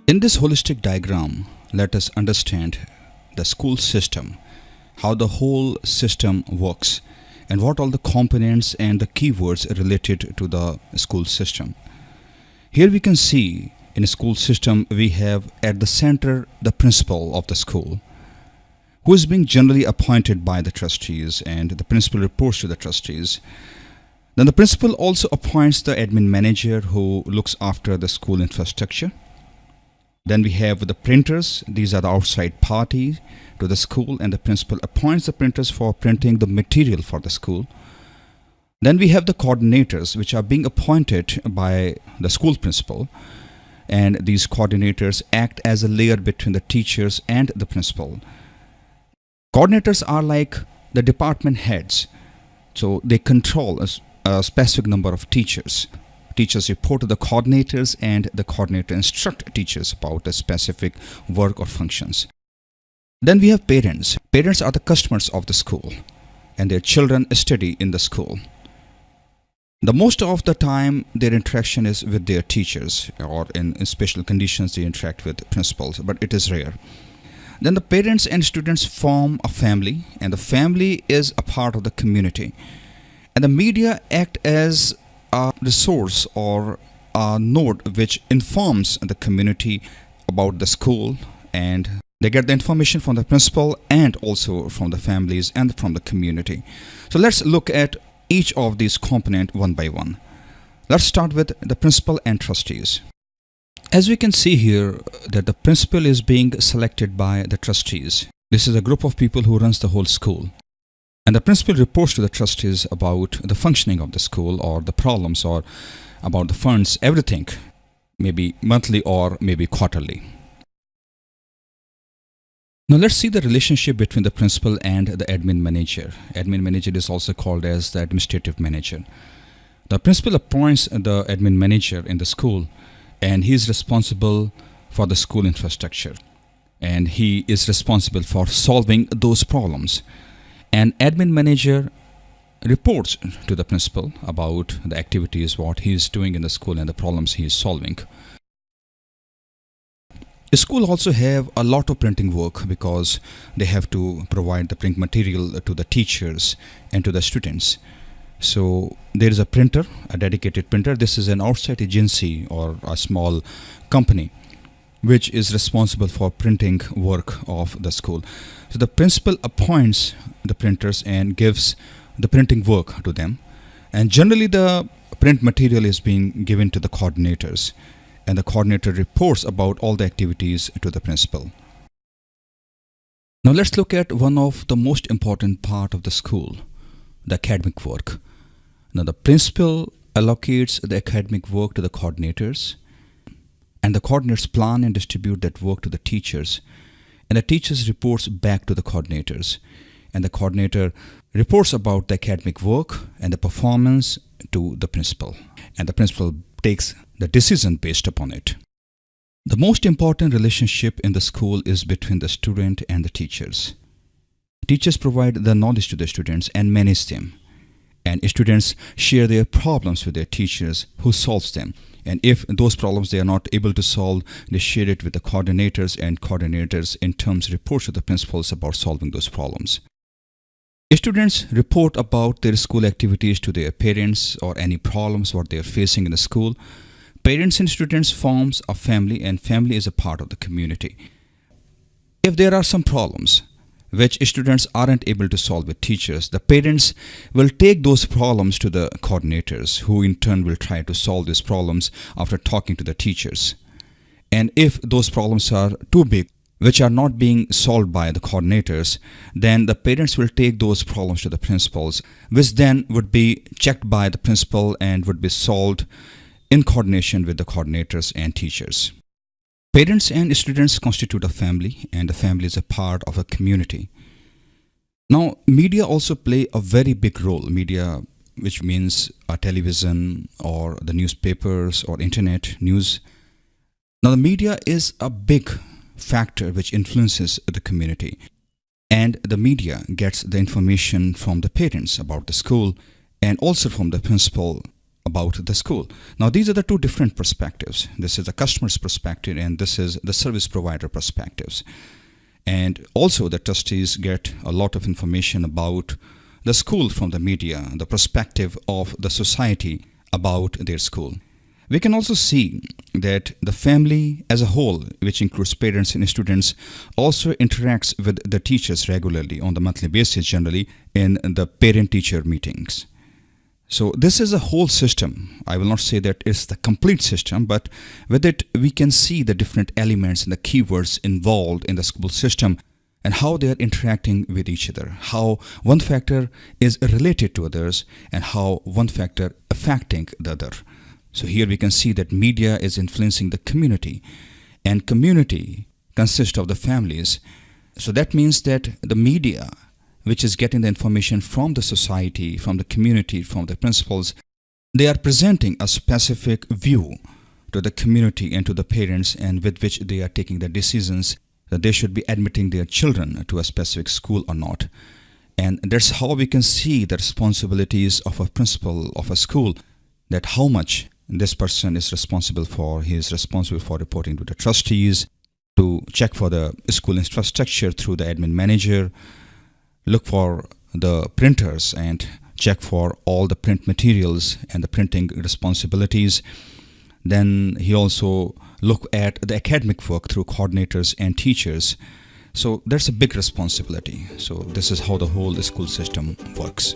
In this holistic diagram, let us understand the school system, how the whole system works, and what all the components and the keywords related to the school system. Here we can see in a school system we have at the center the principal of the school, who is being generally appointed by the trustees, and the principal reports to the trustees. Then the principal also appoints the admin manager who looks after the school infrastructure. Then we have the printers. These are the outside party to the school, and the principal appoints the printers for printing the material for the school. Then we have the coordinators, which are being appointed by the school principal, and these coordinators act as a layer between the teachers and the principal. Coordinators are like the department heads, so they control a specific number of teachers. Teachers report to the coordinators, and the coordinator instruct teachers about a specific work or functions. Then we have parents. Parents are the customers of the school, and their children study in the school. The most of the time their interaction is with their teachers, or in special conditions they interact with principals, but it is rare. Then the parents and students form a family, and the family is a part of the community. And the media act as a resource or a node which informs the community about the school, and they get the information from the principal and also from the families and from the community. So let's look at each of these components one by one. Let's start with the principal and trustees. As we can see here that the principal is being selected by the trustees. This is a group of people who runs the whole school. And the principal reports to the trustees about the functioning of the school, or the problems, or about the funds, everything, maybe monthly or maybe quarterly. Now let's see the relationship between the principal and the admin manager. Admin manager is also called as the administrative manager. The principal appoints the admin manager in the school, and he is responsible for the school infrastructure, and he is responsible for solving those problems. An admin manager reports to the principal about the activities, what he is doing in the school, and the problems he is solving. The school also have a lot of printing work because they have to provide the print material to the teachers and to the students. So there is a printer, a dedicated printer. This is an outside agency or a small company which is responsible for printing work of the school. So the principal appoints the printers and gives the printing work to them. And generally the print material is being given to the coordinators, and the coordinator reports about all the activities to the principal. Now let's look at one of the most important part of the school, the academic work. Now the principal allocates the academic work to the coordinators, and the coordinators plan and distribute that work to the teachers, and the teachers reports back to the coordinators, and the coordinator reports about the academic work and the performance to the principal, and the principal takes the decision based upon it. The most important relationship in the school is between the student and the teachers. Teachers provide the knowledge to the students and manage them, and students share their problems with their teachers who solves them. And if those problems they are not able to solve, they share it with the coordinators, and coordinators in turns report to the principals about solving those problems. Students report about their school activities to their parents or any problems what they are facing in the school. Parents and students forms a family, and family is a part of the community. If there are some problems which students aren't able to solve with teachers, the parents will take those problems to the coordinators, who in turn will try to solve these problems after talking to the teachers. And if those problems are too big, which are not being solved by the coordinators, then the parents will take those problems to the principals, which then would be checked by the principal and would be solved in coordination with the coordinators and teachers. Parents and students constitute a family, and the family is a part of a community. Now, media also play a very big role. Media, which means television or the newspapers or internet news. Now, the media is a big factor which influences the community, and the media gets the information from the parents about the school, and also from the principal about the school. Now, these are the two different perspectives. This is the customer's perspective, and this is the service provider perspectives. And also, the trustees get a lot of information about the school from the media, the perspective of the society about their school. We can also see that the family as a whole, which includes parents and students, also interacts with the teachers regularly on the monthly basis, generally in the parent-teacher meetings. So this is a whole system. I will not say that it's the complete system, but with it we can see the different elements and the keywords involved in the school system and how they are interacting with each other, how one factor is related to others and how one factor affecting the other. So here we can see that media is influencing the community, and community consists of the families. So that means that the media, which is getting the information from the society, from the community, from the principals, they are presenting a specific view to the community and to the parents, and with which they are taking the decisions that they should be admitting their children to a specific school or not. And that's how we can see the responsibilities of a principal of a school, that how much this person is responsible for. He is responsible for reporting to the trustees, to check for the school infrastructure through the admin manager, look for the printers and check for all the print materials and the printing responsibilities. Then he also look at the academic work through coordinators and teachers. So that's a big responsibility. So this is how the whole school system works.